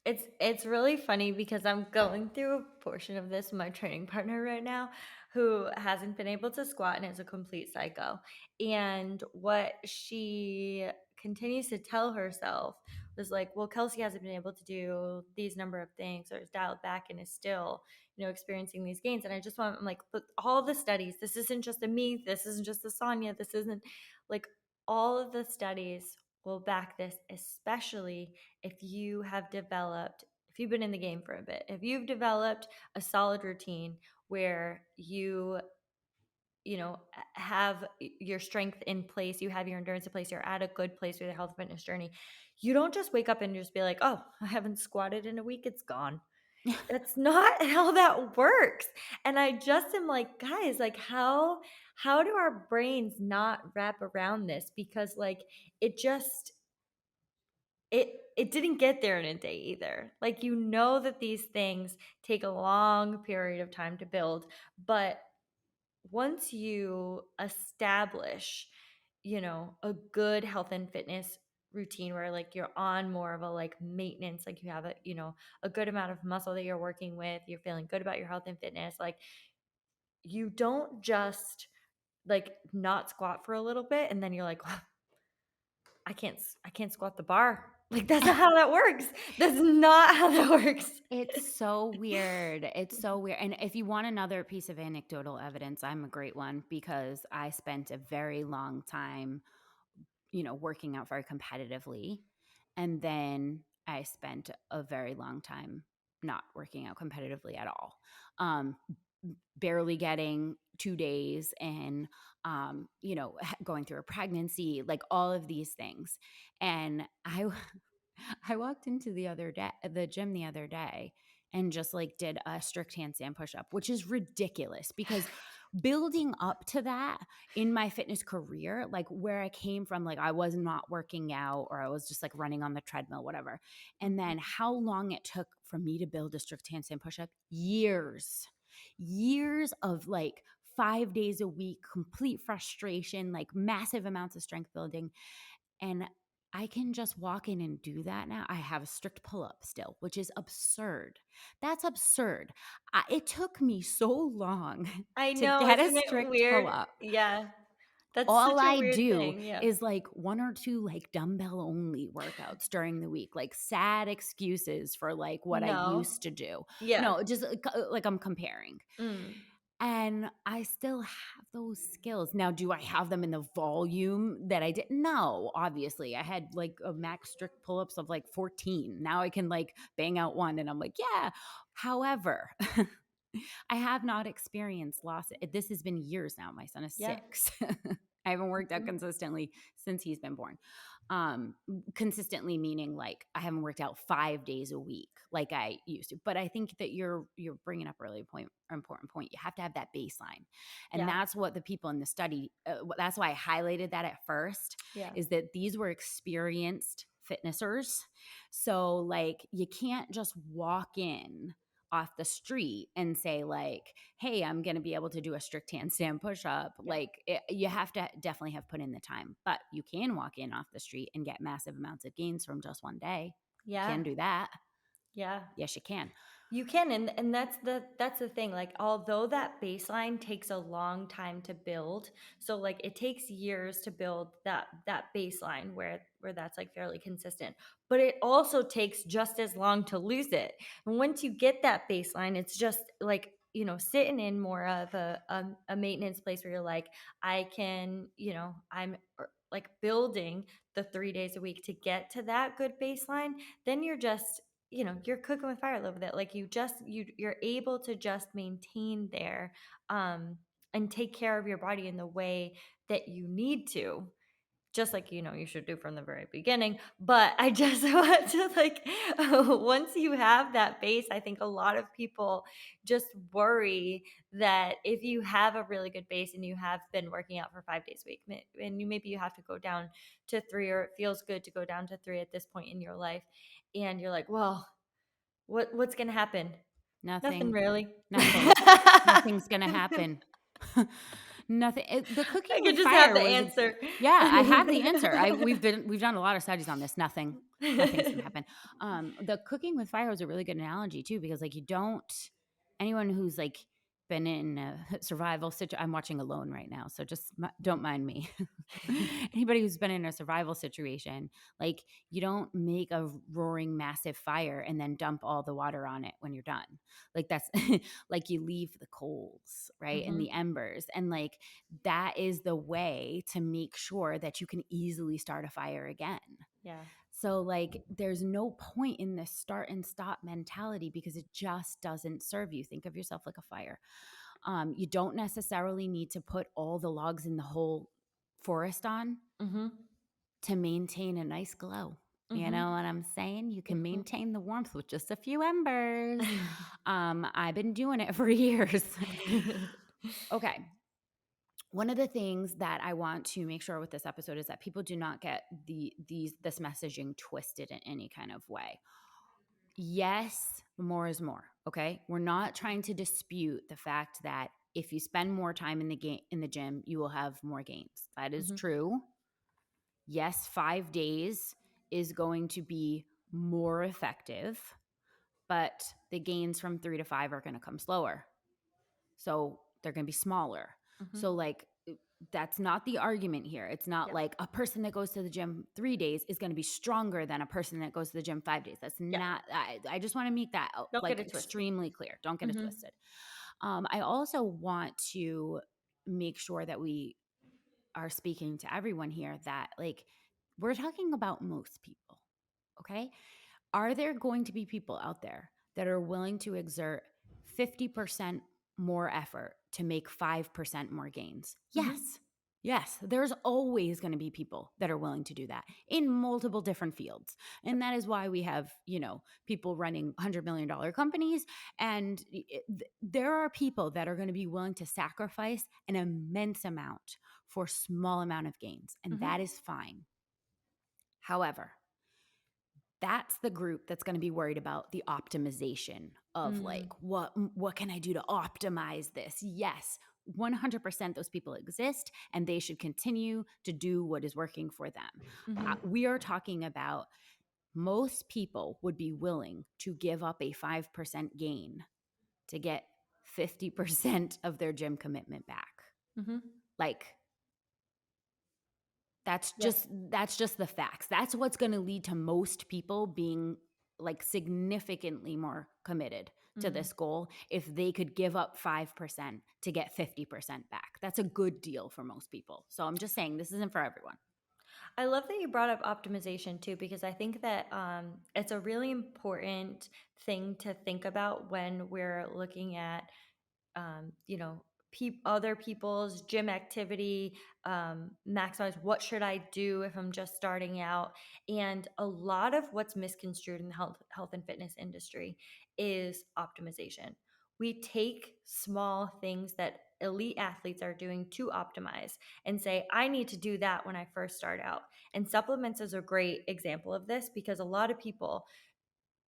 It's really funny because I'm going through a portion of this with my training partner right now who hasn't been able to squat and is a complete psycho. And what she continues to tell herself was like, well, Kelsey hasn't been able to do these number of things or is dialed back and is still, experiencing these gains. And I'm like, look, all the studies, this isn't just a me, this isn't just a Sonia, this isn't like all of the studies will back this, especially if if you've been in the game for a bit, if you've developed a solid routine where have your strength in place, you have your endurance in place, you're at a good place with your health fitness journey, you don't just wake up and just be like, oh, I haven't squatted in a week, it's gone. That's not how that works. And I just am like, guys, like how do our brains not wrap around this? Because like it just it didn't get there in a day either. Like that these things take a long period of time to build, but once you establish, a good health and fitness routine where like you're on more of a like maintenance, like you have a good amount of muscle that you're working with, you're feeling good about your health and fitness, like you don't just like not squat for a little bit and then you're like, "Well, I can't squat the bar." Like that's not how that works. That's not how that works. It's so weird. It's so weird. And if you want another piece of anecdotal evidence, I'm a great one because I spent a very long time, working out very competitively. And then I spent a very long time not working out competitively at all. Um, Barely getting 2 days and, going through a pregnancy, like all of these things. And I walked into the gym the other day and just like did a strict handstand push up, which is ridiculous because building up to that in my fitness career, like where I came from, like I was not working out or I was just like running on the treadmill, whatever. And Mhm. then how long it took for me to build a strict handstand push up? Years of like 5 days a week, complete frustration, like massive amounts of strength building. And I can just walk in and do that now. I have a strict pull up still, which is absurd. That's absurd. It took me so long I to know, get a isn't it strict pull weird? up. Yeah. That's All such a I weird do thing, yeah. is like one or two like dumbbell only workouts during the week, like sad excuses for like what I No. used to do. Yeah. No, just like I'm comparing. Mm. And I still have those skills. Now, do I have them in the volume that I did? No, obviously. I had like a max strict pull-ups of like 14. Now I can like bang out one and I'm like, yeah. However, I have not experienced loss. This has been years now. My son is Yeah. 6. I haven't worked out Mhm. consistently since he's been born. Consistently meaning like I haven't worked out 5 days a week like I used to. But I think that you're bringing up a really important point. You have to have that baseline, and Yeah. that's what the people in the study. That's why I highlighted that at first. Yeah. Is that these were experienced fitnessers, so like you can't just walk in off the street and say like, hey, I'm going to be able to do a strict handstand push up. Yeah. Like you have to definitely have put in the time, but you can walk in off the street and get massive amounts of gains from just one day. Yeah. Can do that. Yeah. Yes, you can. You can, and that's the thing. Like, although that baseline takes a long time to build, so like it takes years to build that baseline where that's like fairly consistent, but it also takes just as long to lose it. And once you get that baseline, it's just like, sitting in more of a maintenance place where you're like, I can, I'm like building the 3 days a week to get to that good baseline. Then you're just, you're cooking with fire a little bit. Like you're able to just maintain there, and take care of your body in the way that you need to, just like, you should do from the very beginning. But I just want to like, once you have that base, I think a lot of people just worry that if you have a really good base and you have been working out for 5 days a week, and maybe you have to go down to 3, or it feels good to go down to 3 at this point in your life, and you're like, well, what's gonna happen? Nothing Nothing. really. Nothing. Nothing's gonna happen. Nothing. The cooking I could with just have fire the was answer. yeah, I have the answer. We've done a lot of studies on this. Nothing's gonna happen. The cooking with fire was a really good analogy too, because like you don't anyone who's like been in a survival situation. I'm watching Alone right now, so just don't mind me. Anybody who's been in a survival situation, like you don't make a roaring massive fire and then dump all the water on it when you're done. Like that's like you leave the coals, right? And Hmm. the embers. And like that is the way to make sure that you can easily start a fire again. Yeah. So like there's no point in this start and stop mentality because it just doesn't serve you. Think of yourself like a fire. You don't necessarily need to put all the logs in the whole forest on Hmm. to maintain a nice glow. You Hmm. know what I'm saying? You can Hmm. maintain the warmth with just a few embers. I've been doing it for years. Okay. One of the things that I want to make sure with this episode is that people do not get this messaging twisted in any kind of way. Yes, more is more. Okay. We're not trying to dispute the fact that if you spend more time in the gym, you will have more gains. That is Hmm. true. Yes, 5 days is going to be more effective, but the gains from 3 to 5 are going to come slower. So they're going to be smaller. Hmm. So, like, that's not the argument here. It's not Yeah. like a person that goes to the gym 3 days is going to be stronger than a person that goes to the gym 5 days. That's Yeah. not, I just want to make that Don't get like it twisted. extremely clear. Don't get it Hmm. twisted. I also want to make sure that we are speaking to everyone here that like we're talking about most people. Okay. Are there going to be people out there that are willing to exert 50% more effort to make 5% more gains? Hmm. Yes. Yes, there's always going to be people that are willing to do that in multiple different fields. And that is why we have, people running $100 million companies. And there are people that are going to be willing to sacrifice an immense amount for small amount of gains. And Hmm. that is fine. However, that's the group that's going to be worried about the optimization of like Mm. what can I do to optimize this? Yes, 100% those people exist and they should continue to do what is working for them. Hmm. We are talking about most people would be willing to give up a 5% gain to get 50% of their gym commitment back. Hmm. Like That's Yeah. just the facts. That's what's going to lead to most people being like significantly more committed to Hmm. this goal if they could give up 5% to get 50% back. That's a good deal for most people. So I'm just saying this isn't for everyone. I love that you brought up optimization too, because I think that it's a really important thing to think about when we're looking at, you know, other people's gym activity, maximize what should I do if I'm just starting out. And a lot of what's misconstrued in the health and fitness industry is optimization. We take small things that elite athletes are doing to optimize and say, I need to do that when I first start out. And supplements is a great example of this, because a lot of people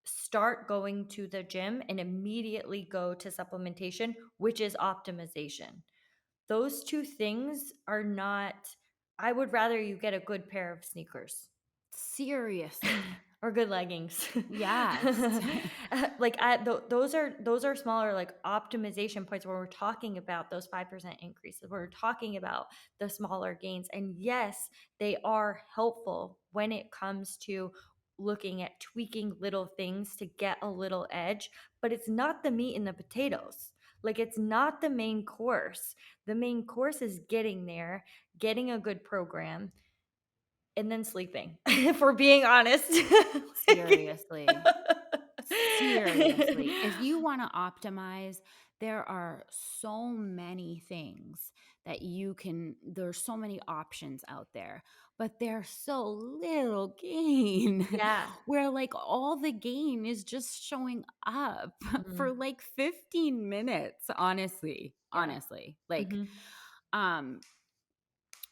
start going to the gym and immediately go to supplementation, which is optimization. Those two things are not, I would rather you get a good pair of sneakers Seriously. or good leggings. Yes. Like those are smaller like optimization points where we're talking about those 5% increases. We're talking about the smaller gains. And yes, they are helpful when it comes to looking at tweaking little things to get a little edge, but it's not the meat and the potatoes. Like it's not the main course. The main course is getting there, getting a good program, and then sleeping. If we're being honest. Like, Seriously. Seriously, if you wanna optimize, there are so many things that you can there's so many options out there, but there's so little gain yeah. where, like, all the gain is just showing up for, Mm, like, 15 minutes, honestly, yeah. honestly. Like, Mhm. um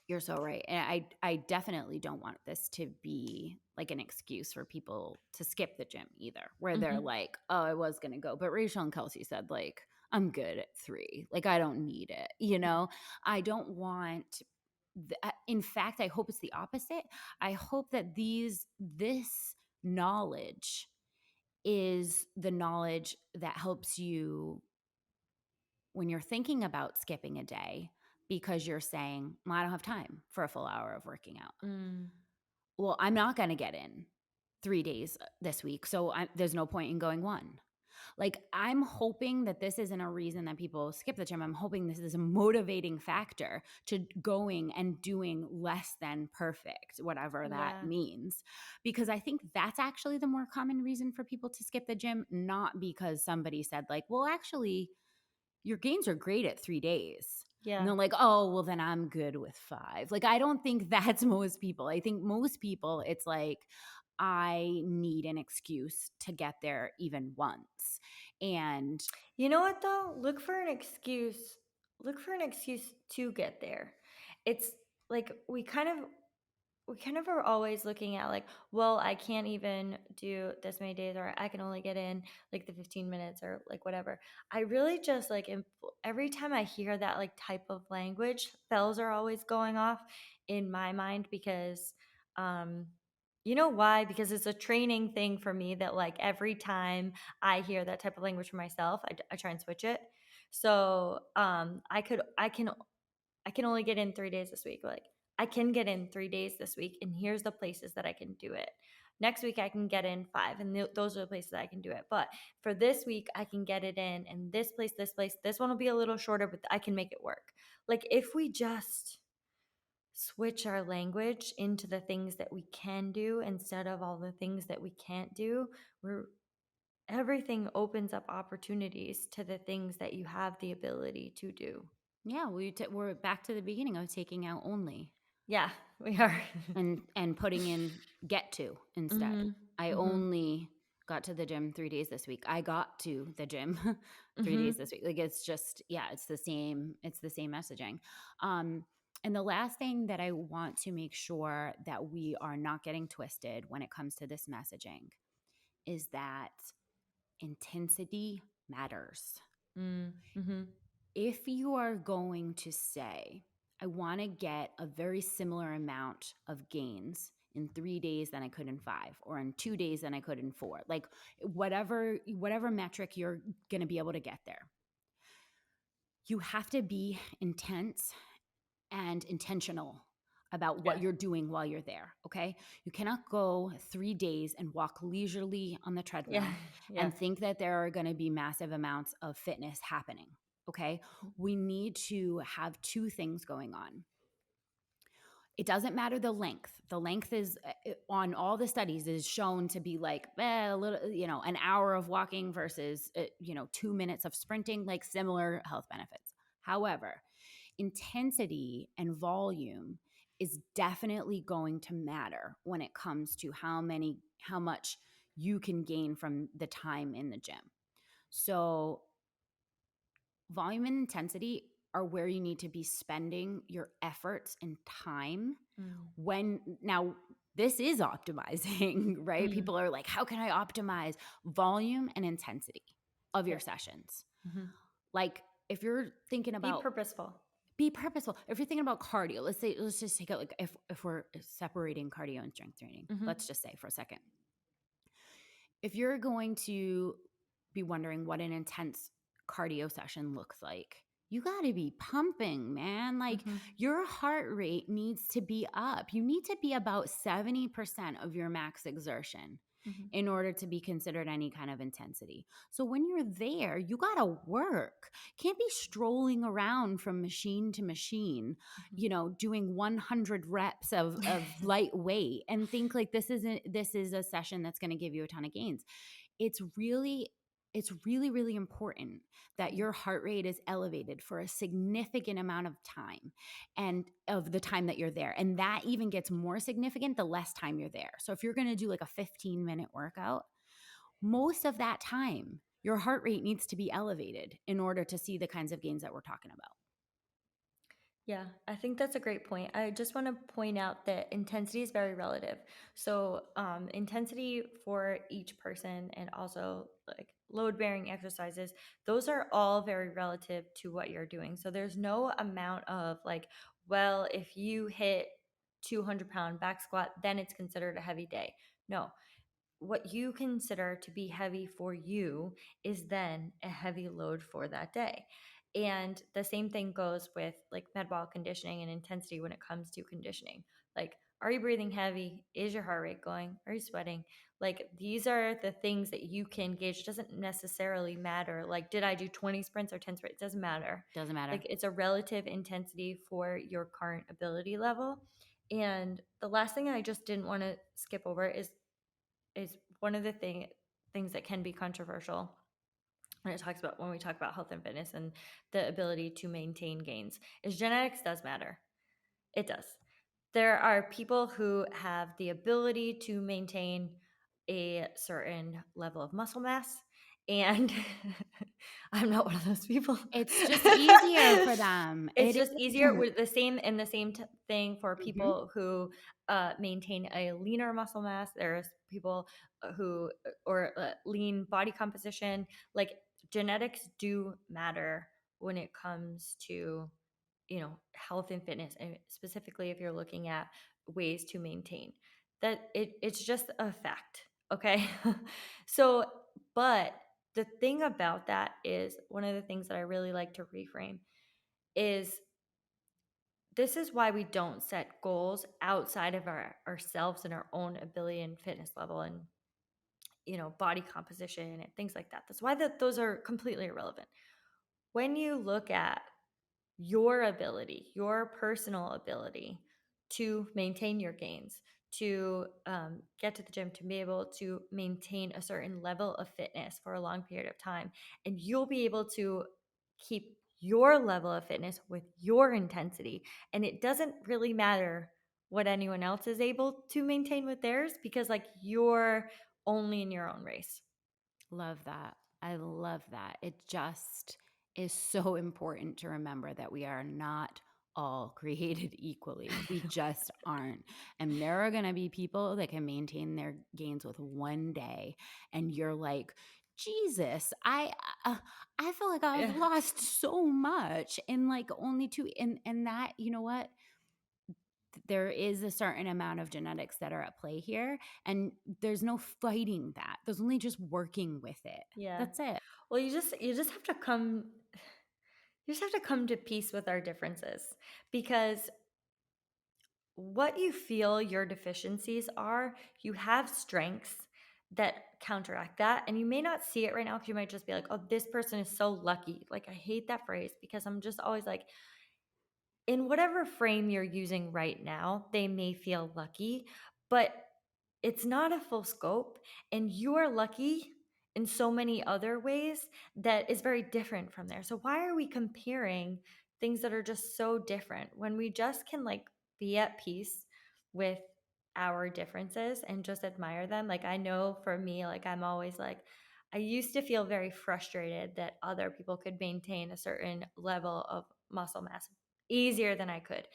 you're so right. And I definitely don't want this to be like an excuse for people to skip the gym either, where they're Mhm. like, oh, I was gonna go. But Rachel and Kelsey said, like, I'm good at 3. Like, I don't need it, you know? I don't want in fact, I hope it's the opposite. I hope that this knowledge is the knowledge that helps you when you're thinking about skipping a day because you're saying, well, I don't have time for a full hour of working out. Mm, Well, I'm not going to get in 3 days this week. So there's no point in going one. Like, I'm hoping that this isn't a reason that people skip the gym. I'm hoping this is a motivating factor to going and doing less than perfect, whatever that yeah. means. Because I think that's actually the more common reason for people to skip the gym, not because somebody said, like, well, actually, your gains are great at 3 days. And Yeah. they're like, "Oh, well, then I'm good with 5." Like, I don't think that's most people. I think most people, it's like, I need an excuse to get there even once. And You know what though? Look for an excuse. Look for an excuse to get there. It's like we kind of are always looking at like, well, I can't even do this many days, or I can only get in like the 15 minutes or like whatever. I really just like every time I hear that like type of language, bells are always going off in my mind because um you know why? Because it's a training thing for me that like every time I hear that type of language for myself, I try and switch it. So I can only get in 3 days this week. Like, I can get in 3 days this week, and here's the places that I can do it. Next week, I can get in five, and those are the places I can do it. But for this week, I can get it in, and this place, this one will be a little shorter, but I can make it work. Like, if we just switch our language into the things that we can do instead of all the things that we can't do, we're everything opens up opportunities to the things that you have the ability to do. yeah, we're back to the beginning of taking out only. Yeah, we are. And putting in get to instead. Mhm. I Mhm. only got to the gym 3 days this week. I got to the gym 3 days this Mhm. week. Like, it's just yeah, it's the same messaging. Um, and the last thing that I want to make sure that we are not getting twisted when it comes to this messaging is that intensity matters. Mm. Mhm. If you are going to say, I want to get a very similar amount of gains in 3 days than I could in 5, or in 2 days than I could in 4, like whatever metric you're going to be able to get there, you have to be intense and intentional about what Yeah. you're doing while you're there. Okay. You cannot go 3 days and walk leisurely on the Yeah. treadmill Yeah. and think that there are going to be massive amounts of fitness happening. Okay. We need to have two things going on. It doesn't matter the length. The length is on all the studies is shown to be like a little, an hour of walking versus 2 minutes of sprinting, like similar health benefits. However, intensity and volume is definitely going to matter when it comes to how much you can gain from the time in the gym. So volume and intensity are where you need to be spending your efforts and time Mm. when now this is optimizing, right? Mhm. People are like, how can I optimize volume and intensity of your Yep. sessions? Mhm. Like, if you're thinking Be about purposeful. be purposeful. If you're thinking about cardio, let's just take it like if we're separating cardio and strength training. Mhm. Let's just say for a second. If you're going to be wondering what an intense cardio session looks like, you got to be pumping, man. Like Mhm. your heart rate needs to be up. You need to be about 70% of your max exertion Mhm. in order to be considered any kind of intensity. So when you're there, you got to work. Can't be strolling around from machine to machine, Mhm. doing 100 reps of light weight and think like this is a session that's going to give you a ton of gains. It's really really important that Yeah. your heart rate is elevated for a significant amount of time and of the time that you're there. And that even gets more significant the less time you're there. So if you're going to do like a 15-minute workout, most of that time your heart rate needs to be elevated in order to see the kinds of gains that we're talking about. Yeah, I think that's a great point. I just want to point out that intensity is very relative. So, intensity for each person and also like load bearing exercises, those are all very relative to what you're doing. So, there's no amount of like, well, if you hit 200-pound back squat, then it's considered a heavy day. No, what you consider to be heavy for you is then a heavy load for that day. And the same thing goes with like metabolic conditioning and intensity when it comes to conditioning. Like, are you breathing heavy? Is your heart rate going? Are you sweating? Like, these are the things that you can gauge. It doesn't necessarily matter. Like, did I do 20 sprints or 10 sprints? It doesn't matter. Doesn't matter. Like, it's a relative intensity for your current ability level. And the last thing I just didn't want to skip over is one of the things that can be controversial when we talk about health and fitness and the ability to maintain gains is genetics does matter. It does. There are people who have the ability to maintain a certain level of muscle mass, and I'm not one of those people. It's just easier for them. It's It just is. easier with the same thing for Mhm. people who maintain a leaner muscle mass. There's people who or lean body composition. Like genetics do matter when it comes to health and fitness, and specifically if you're looking at ways to maintain that. It's just a fact, okay? So, but the thing about that is one of the things that I really like to reframe is this is why we don't set goals outside of ourselves and our own ability and fitness level and body composition and things like that. That's why those are completely irrelevant. When you look at your ability, your personal ability to maintain your gains, to get to the gym, to be able to maintain a certain level of fitness for a long period of time. And you'll be able to keep your level of fitness with your intensity. And it doesn't really matter what anyone else is able to maintain with theirs because, like, you're only in your own race. Love that. I love that. It just is so important to remember that we are not all created equally. We just aren't. And there are going to be people that can maintain their gains with one day and you're like, Jesus, I feel like I've Yeah. lost so much in like only two and that, you know what? There is a certain amount of genetics that are at play here and there's no fighting that. There's only just working with it. Yeah. That's it. Well, you just have to come you just have to come to peace with our differences because what you feel your deficiencies are, you have strengths that counteract that. And you may not see it right now because you might just be like, oh, this person is so lucky. Like, I hate that phrase because I'm just always like, in whatever frame you're using right now, they may feel lucky, but it's not a full scope. And you are lucky in so many other ways that is very different from there. So, why are we comparing things that are just so different when we just can like be at peace with our differences and just admire them? Like, I know for me, like, I'm always like, I used to feel very frustrated that other people could maintain a certain level of muscle mass easier than I could.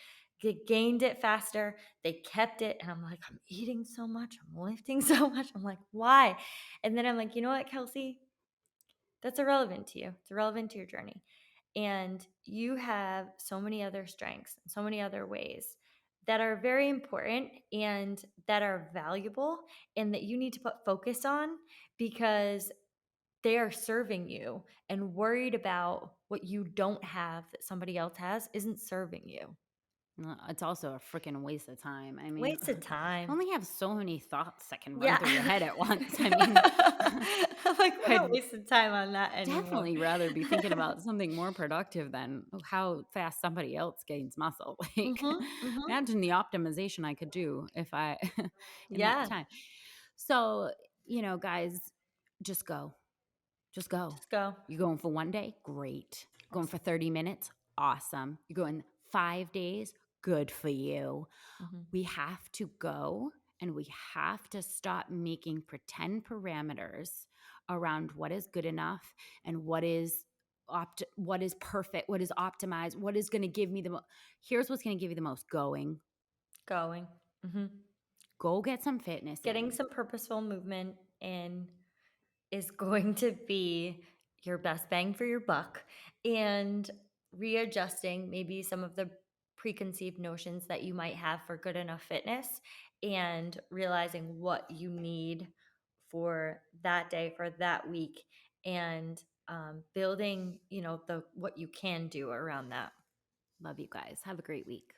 gained it faster. They kept it. And I'm like, I'm eating so much. I'm lifting so much. I'm like, why? And then I'm like, you know what, Kelsey? That's irrelevant to you. It's irrelevant to your journey. And you have so many other strengths, so many other ways that are very important and that are valuable and that you need to put focus on because they are serving you, and worried about what you don't have that somebody else has isn't serving you. It's also a freaking waste of time. I mean, Waste of you time. only have so many thoughts that can run Yeah. through your head at once. I mean, I'm like, we don't I'd waste of time on that anymore. definitely rather be thinking about something more productive than how fast somebody else gains muscle. Like, Mhm, mhm. imagine the optimization I could do if I in that Yeah, time. So, guys, just go. Just go. just go. You're going for 1 day? Great. Going for Awesome. 30 minutes? Awesome. You're going 5 days? Good for you. Mhm. We have to go and we have to stop making pretend parameters around what is good enough and what is perfect, what is optimized, what is going to give me the most. Here's what's going to give you the most: going. Going. Mhm. Go get some fitness Getting in. some purposeful movement in is going to be your best bang for your buck, and readjusting maybe some of the preconceived notions that you might have for good enough fitness and realizing what you need for that day, for that week, and building, the what you can do around that. Love you guys. Have a great week.